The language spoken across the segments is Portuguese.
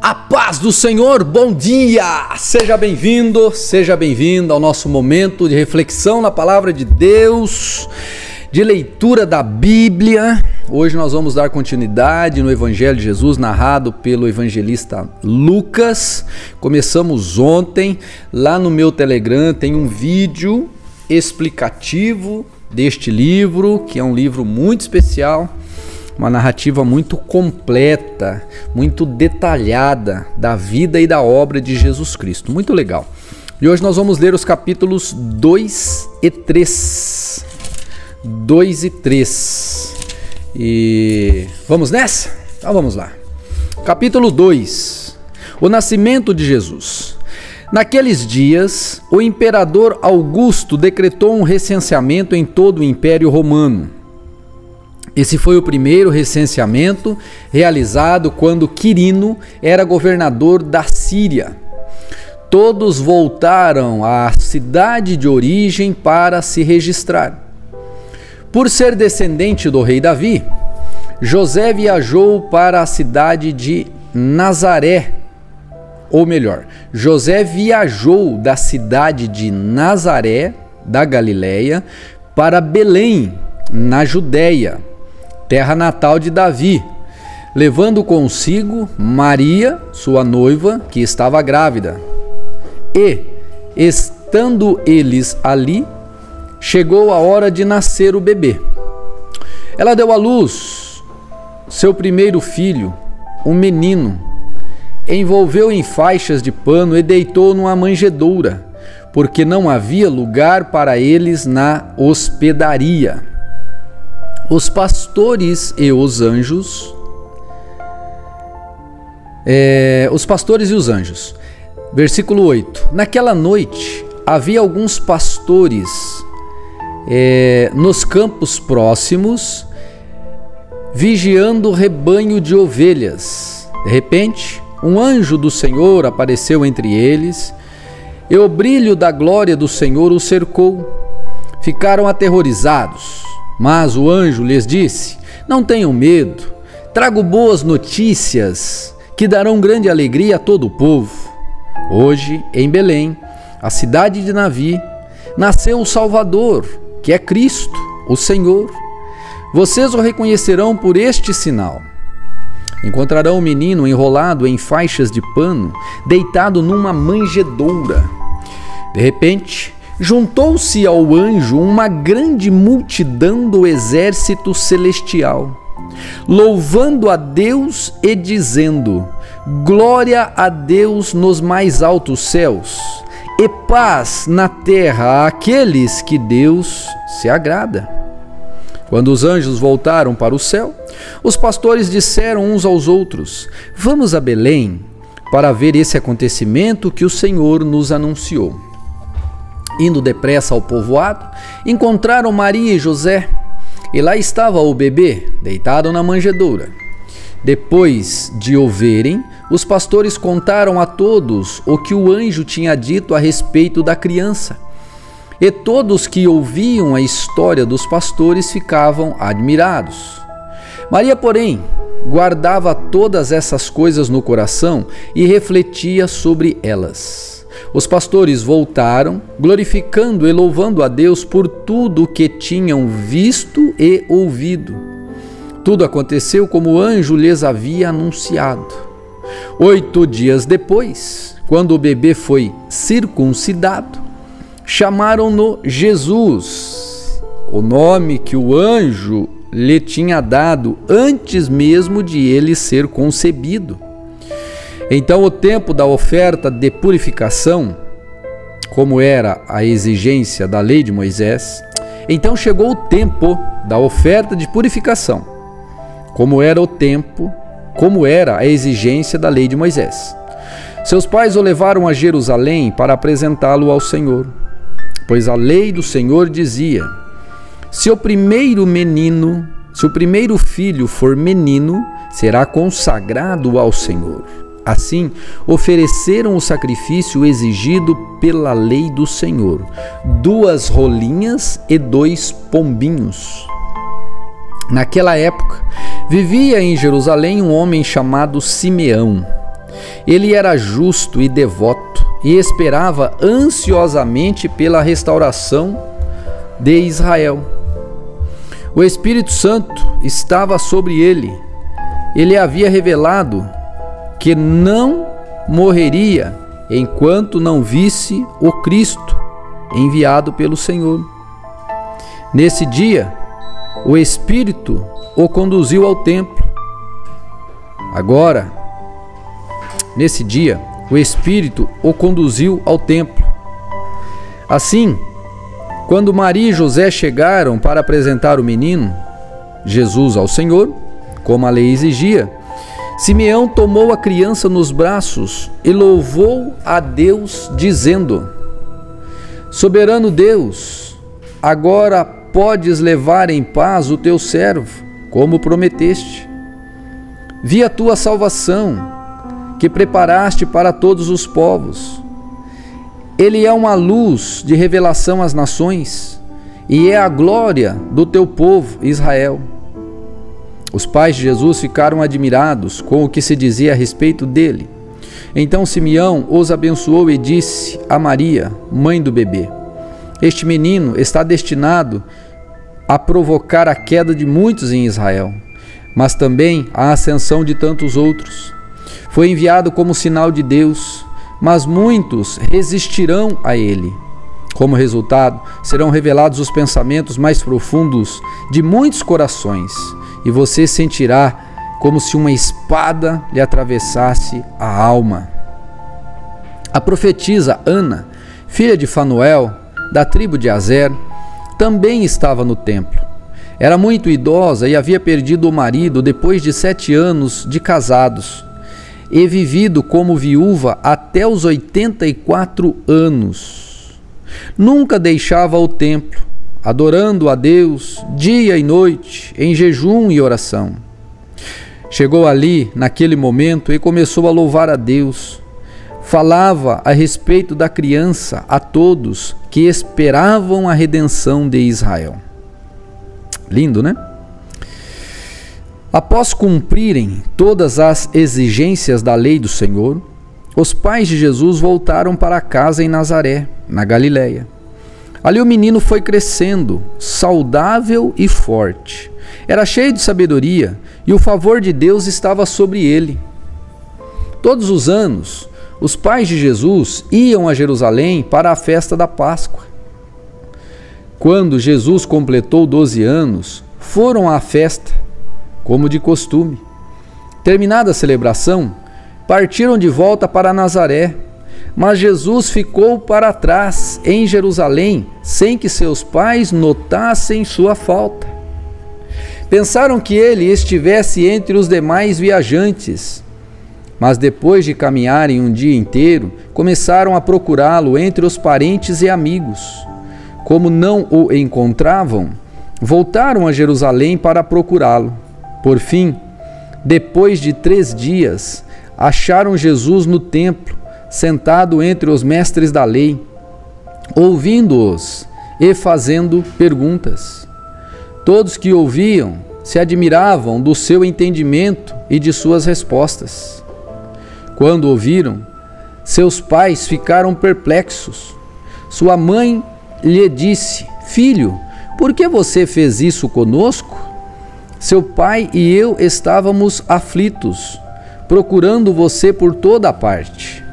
A paz do Senhor, bom dia! Seja bem-vindo ao nosso momento de reflexão na Palavra de Deus, de leitura da Bíblia. Hoje nós vamos dar continuidade no Evangelho de Jesus, narrado pelo evangelista Lucas. Começamos ontem, lá no meu Telegram tem um vídeo explicativo deste livro, que é um livro muito especial. Uma narrativa muito completa, muito detalhada da vida e da obra de Jesus Cristo. Muito legal. E hoje nós vamos ler os capítulos 2 e 3. 2 e 3. E vamos nessa? Então vamos lá. Capítulo 2. O nascimento de Jesus. Naqueles dias, o imperador Augusto decretou um recenseamento em todo o Império Romano. Esse foi o primeiro recenseamento realizado quando Quirino era governador da Síria. Todos voltaram à cidade de origem para se registrar. Por ser descendente do rei Davi, José viajou para a cidade de Nazaré. Ou melhor, José viajou da cidade de Nazaré, da Galileia, para Belém, na Judéia, terra natal de Davi, levando consigo Maria, sua noiva, que estava grávida. E, estando eles ali, chegou a hora de nascer o bebê. Ela deu à luz seu primeiro filho, um menino, envolveu em faixas de pano e deitou numa manjedoura, porque não havia lugar para eles na hospedaria. Os pastores e os anjos. Versículo 8. Naquela noite havia alguns pastores nos campos próximos, vigiando o rebanho de ovelhas. De repente, um anjo do Senhor apareceu entre eles, e o brilho da glória do Senhor os cercou. Ficaram aterrorizados. Mas o anjo lhes disse: não tenham medo, trago boas notícias que darão grande alegria a todo o povo. Hoje, em Belém, a cidade de Davi, nasceu o Salvador, que é Cristo, o Senhor. Vocês o reconhecerão por este sinal. Encontrarão o menino enrolado em faixas de pano, deitado numa manjedoura. De repente, juntou-se ao anjo uma grande multidão do exército celestial, louvando a Deus e dizendo: glória a Deus nos mais altos céus, e paz na terra àqueles que Deus se agrada. Quando os anjos voltaram para o céu, os pastores disseram uns aos outros: vamos a Belém para ver esse acontecimento que o Senhor nos anunciou. Indo depressa ao povoado, encontraram Maria e José, e lá estava o bebê, deitado na manjedoura. Depois de o verem, os pastores contaram a todos o que o anjo tinha dito a respeito da criança. E todos que ouviam a história dos pastores ficavam admirados. Maria, porém, guardava todas essas coisas no coração e refletia sobre elas. Os pastores voltaram, glorificando e louvando a Deus por tudo o que tinham visto e ouvido. Tudo aconteceu como o anjo lhes havia anunciado. 8 dias depois, quando o bebê foi circuncidado, chamaram-no Jesus, o nome que o anjo lhe tinha dado antes mesmo de ele ser concebido. Então o tempo da oferta de purificação, como era a exigência da lei de Moisés, então chegou o tempo da oferta de purificação, como era a exigência da lei de Moisés. Seus pais o levaram a Jerusalém para apresentá-lo ao Senhor, pois a lei do Senhor dizia: se o primeiro filho for menino, será consagrado ao Senhor. Assim, ofereceram o sacrifício exigido pela lei do Senhor, 2 rolinhas e 2 pombinhos. Naquela época, vivia em Jerusalém um homem chamado Simeão. Ele era justo e devoto e esperava ansiosamente pela restauração de Israel. O Espírito Santo estava sobre ele. Ele havia revelado que não morreria enquanto não visse o Cristo enviado pelo Senhor. Nesse dia, o Espírito o conduziu ao templo. Agora, nesse dia, o Espírito o conduziu ao templo. Assim, quando Maria e José chegaram para apresentar o menino, Jesus, ao Senhor, como a lei exigia, Simeão tomou a criança nos braços e louvou a Deus, dizendo: Soberano Deus, agora podes levar em paz o teu servo, como prometeste. Vi a tua salvação, que preparaste para todos os povos. Ele é uma luz de revelação às nações, e é a glória do teu povo Israel. Os pais de Jesus ficaram admirados com o que se dizia a respeito dele. Então Simeão os abençoou e disse a Maria, mãe do bebê: Este menino está destinado a provocar a queda de muitos em Israel, mas também a ascensão de tantos outros. Foi enviado como sinal de Deus, mas muitos resistirão a ele. Como resultado, serão revelados os pensamentos mais profundos de muitos corações, e você sentirá como se uma espada lhe atravessasse a alma. A profetisa Ana, filha de Fanuel, da tribo de Aser, também estava no templo. Era muito idosa e havia perdido o marido depois de 7 anos de casados, e vivido como viúva até os 84 anos. Nunca deixava o templo, adorando a Deus dia e noite, em jejum e oração. Chegou ali, naquele momento, e começou a louvar a Deus. Falava a respeito da criança a todos que esperavam a redenção de Israel. Lindo, né? Após cumprirem todas as exigências da lei do Senhor, os pais de Jesus voltaram para casa em Nazaré, na Galileia. Ali o menino foi crescendo, saudável e forte. Era cheio de sabedoria e o favor de Deus estava sobre ele. Todos os anos, os pais de Jesus iam a Jerusalém para a festa da Páscoa. Quando Jesus completou 12 anos, foram à festa, como de costume. Terminada a celebração, partiram de volta para Nazaré, mas Jesus ficou para trás, em Jerusalém, sem que seus pais notassem sua falta. Pensaram que ele estivesse entre os demais viajantes, mas depois de caminharem um dia inteiro, começaram a procurá-lo entre os parentes e amigos. Como não o encontravam, voltaram a Jerusalém para procurá-lo. Por fim, depois de 3 dias, acharam Jesus no templo, sentado entre os mestres da lei, ouvindo-os e fazendo perguntas. Todos que ouviam se admiravam do seu entendimento e de suas respostas. Quando ouviram, seus pais ficaram perplexos. Sua mãe lhe disse: Filho, por que você fez isso conosco? Seu pai e eu estávamos aflitos, procurando você por toda a parte.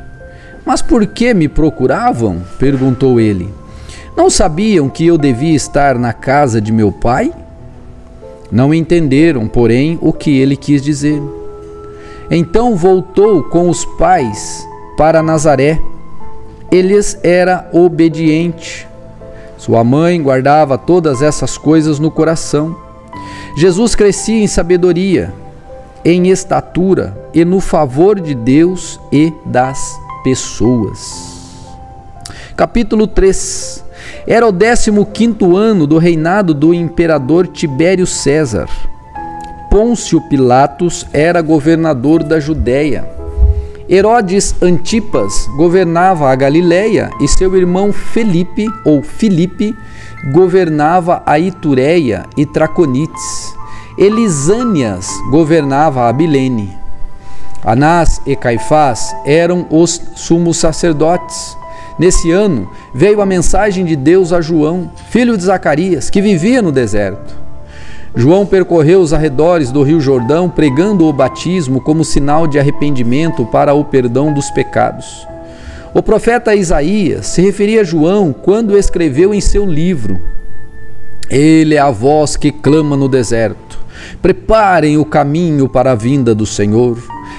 Mas por que me procuravam? Perguntou ele. Não sabiam que eu devia estar na casa de meu pai? Não entenderam, porém, o que ele quis dizer. Então voltou com os pais para Nazaré. Eles era obediente. Sua mãe guardava todas essas coisas no coração. Jesus crescia em sabedoria, em estatura e no favor de Deus e das pessoas. Capítulo 3. Era o 15º ano do reinado do imperador Tibério César. Pôncio Pilatos era governador da Judéia. Herodes Antipas governava a Galileia e seu irmão Felipe governava a Itureia e Traconites. Elisânias governava a Abilene. Anás e Caifás eram os sumos sacerdotes. Nesse ano veio a mensagem de Deus a João, filho de Zacarias, que vivia no deserto. João percorreu os arredores do rio Jordão, pregando o batismo como sinal de arrependimento para o perdão dos pecados. O profeta Isaías se referia a João quando escreveu em seu livro: Ele é a voz que clama no deserto. Preparem o caminho para a vinda do Senhor.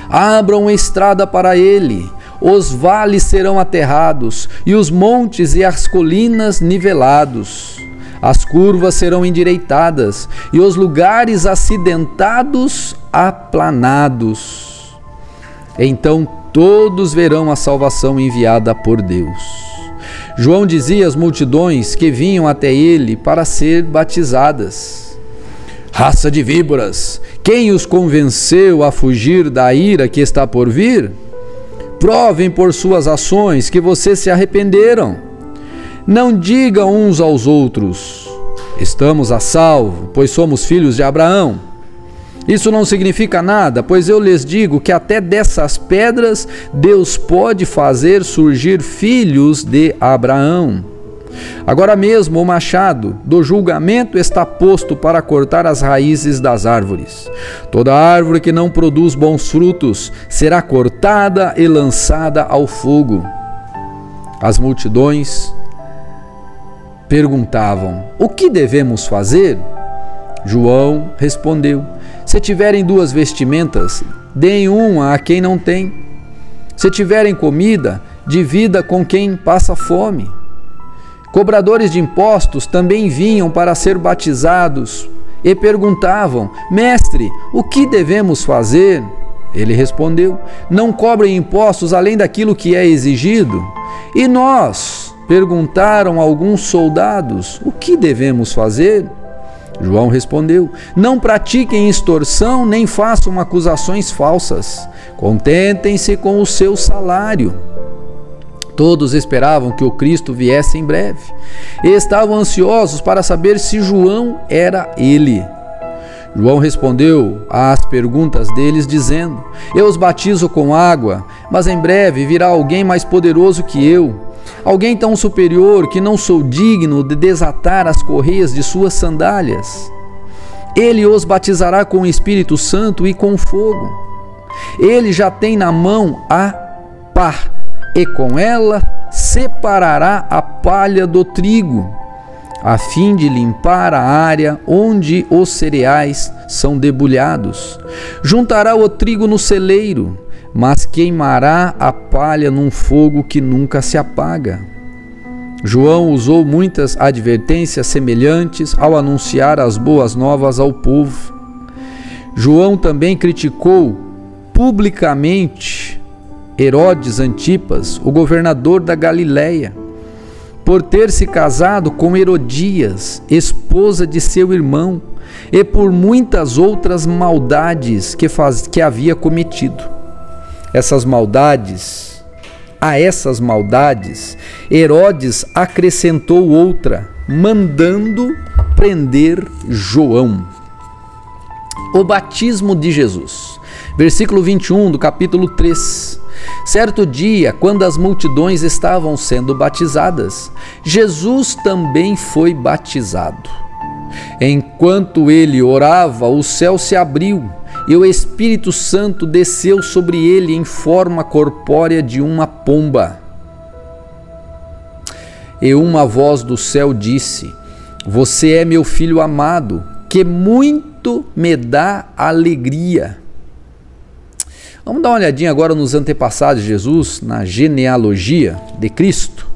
Abram a estrada para ele. Os vales serão aterrados e os montes e as colinas nivelados. As curvas serão endireitadas e os lugares acidentados aplanados. Então todos verão a salvação enviada por Deus. João dizia às multidões que vinham até ele para ser batizadas: Raça de víboras, quem os convenceu a fugir da ira que está por vir? Provem por suas ações que vocês se arrependeram. Não digam uns aos outros: estamos a salvo, pois somos filhos de Abraão. Isso não significa nada, pois eu lhes digo que até dessas pedras Deus pode fazer surgir filhos de Abraão. Agora mesmo o machado do julgamento está posto para cortar as raízes das árvores. Toda árvore que não produz bons frutos será cortada e lançada ao fogo. As multidões perguntavam: o que devemos fazer? João respondeu: se tiverem 2 vestimentas, deem uma a quem não tem. Se tiverem comida, divida com quem passa fome. Cobradores de impostos também vinham para ser batizados e perguntavam: Mestre, o que devemos fazer? Ele respondeu: não cobrem impostos além daquilo que é exigido. E nós? Perguntaram alguns soldados: o que devemos fazer? João respondeu: não pratiquem extorsão nem façam acusações falsas. Contentem-se com o seu salário. Todos esperavam que o Cristo viesse em breve e estavam ansiosos para saber se João era ele. João respondeu às perguntas deles dizendo: eu os batizo com água, mas em breve virá alguém mais poderoso que eu, alguém tão superior que não sou digno de desatar as correias de suas sandálias. Ele os batizará com o Espírito Santo e com fogo. Ele já tem na mão a pá, e com ela separará a palha do trigo, a fim de limpar a área onde os cereais são debulhados. Juntará o trigo no celeiro, mas queimará a palha num fogo que nunca se apaga. João usou muitas advertências semelhantes ao anunciar as boas novas ao povo. João também criticou publicamente Herodes Antipas, o governador da Galileia, por ter se casado com Herodias, esposa de seu irmão, e por muitas outras maldades que havia cometido. A essas maldades, Herodes acrescentou outra, mandando prender João. O batismo de Jesus. Versículo 21 do capítulo 3. Certo dia, quando as multidões estavam sendo batizadas, Jesus também foi batizado. Enquanto ele orava, o céu se abriu e o Espírito Santo desceu sobre ele em forma corpórea de uma pomba. E uma voz do céu disse: Você é meu filho amado, que muito me dá alegria. Vamos dar uma olhadinha agora nos antepassados de Jesus, na genealogia de Cristo.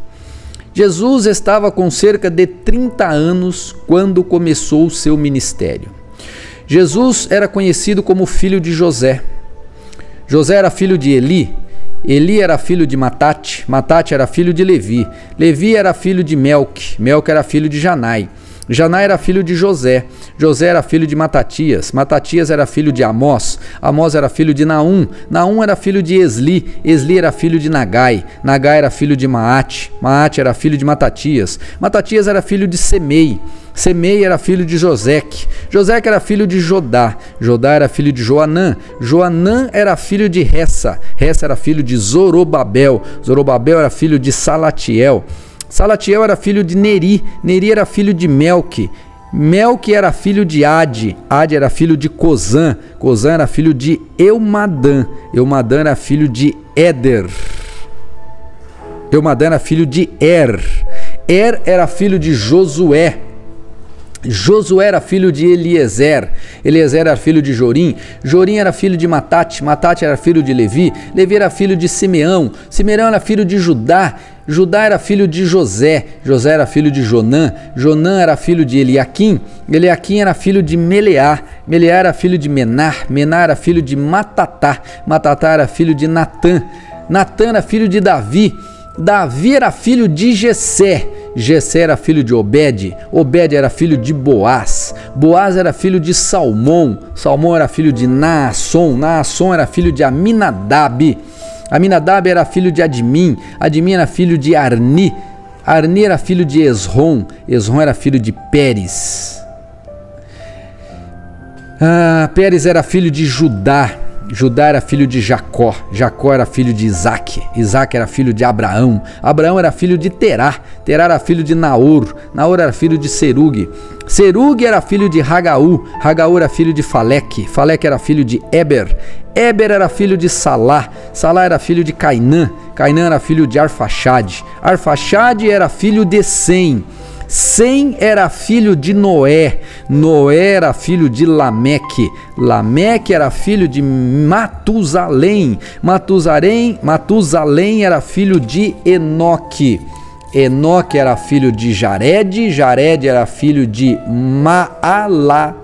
Jesus estava com cerca de 30 anos quando começou o seu ministério. Jesus era conhecido como filho de José. José era filho de Eli. Eli era filho de Matate. Matate era filho de Levi. Levi era filho de Melque. Melque era filho de Janai. Janá era filho de José. José era filho de Matatias. Matatias era filho de Amós. Amós era filho de Naum. Naum era filho de Esli. Esli era filho de Nagai. Nagai era filho de Maate. Maate era filho de Matatias. Matatias era filho de Semei. Semei era filho de Joseque. Joseque era filho de Jodá. Jodá era filho de Joanã. Joanã era filho de Ressa. Ressa era filho de Zorobabel. Zorobabel era filho de Salatiel. Salatiel era filho de Neri. Neri era filho de Melque. Melque era filho de Ade. Ade era filho de Cozã. Cozã era filho de Eumadã. Eumadã era filho de Éder. Eumadã era filho de Er. Er era filho de Josué. Josué era filho de Eliezer. Eliezer era filho de Jorim. Jorim era filho de Matate. Matate era filho de Levi. Levi era filho de Simeão. Simeão era filho de Judá. Judá era filho de José. José era filho de Jonã. Jonã era filho de Eliaquim. Eliaquim era filho de Meleá. Meleá era filho de Menar. Menar era filho de Matatá. Matatá era filho de Natã. Natã era filho de Davi. Davi era filho de Jessé. Jessé era filho de Obed. Obed era filho de Boaz. Boaz era filho de Salmão. Salmão era filho de Naasson. Naasson era filho de Aminadab. Aminadab era filho de Admim. Admim era filho de Arni. Arni era filho de Esrom. Esrom era filho de Pérez. Pérez era filho de Judá. Judá era filho de Jacó. Jacó era filho de Isaac. Isaac era filho de Abraão. Abraão era filho de Terá. Terá era filho de Naor. Naor era filho de Serug. Serug era filho de Hagaú. Hagaú era filho de Faleque. Faleque era filho de Eber. Eber era filho de Salá. Salá era filho de Cainã. Cainã era filho de Arfaxade. Arfaxade era filho de Sem. Sem era filho de Noé. Noé era filho de Lameque. Lameque era filho de Matusalém. Matusalém era filho de Enoque. Enoque era filho de Jared. Jared era filho de Maalaleel.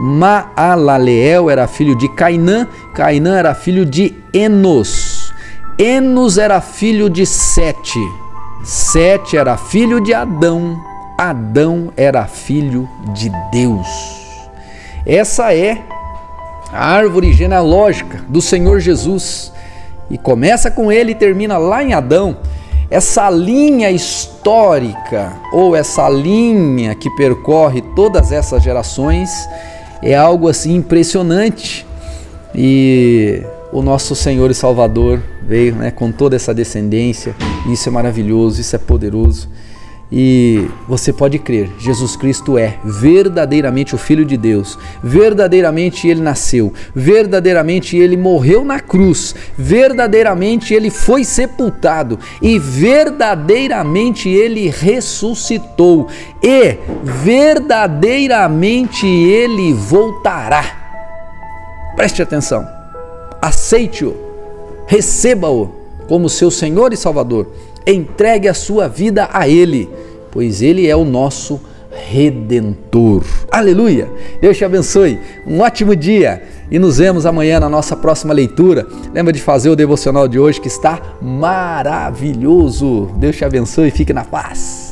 Maalaleel era filho de Cainã. Cainã era filho de Enos. Enos era filho de Sete. Sete era filho de Adão. Adão era filho de Deus. Essa é a árvore genealógica do Senhor Jesus. E começa com ele e termina lá em Adão. Essa linha histórica, ou essa linha que percorre todas essas gerações, é algo assim impressionante. E o nosso Senhor e Salvador veio, né, com toda essa descendência. Isso é maravilhoso, isso é poderoso. E você pode crer, Jesus Cristo é verdadeiramente o Filho de Deus. Verdadeiramente Ele nasceu. Verdadeiramente Ele morreu na cruz. Verdadeiramente Ele foi sepultado. E verdadeiramente Ele ressuscitou. E verdadeiramente Ele voltará. Preste atenção. Aceite-o, receba-o como seu Senhor e Salvador. Entregue a sua vida a Ele, pois Ele é o nosso Redentor. Aleluia! Deus te abençoe, um ótimo dia e nos vemos amanhã na nossa próxima leitura. Lembra de fazer o devocional de hoje que está maravilhoso. Deus te abençoe e fique na paz.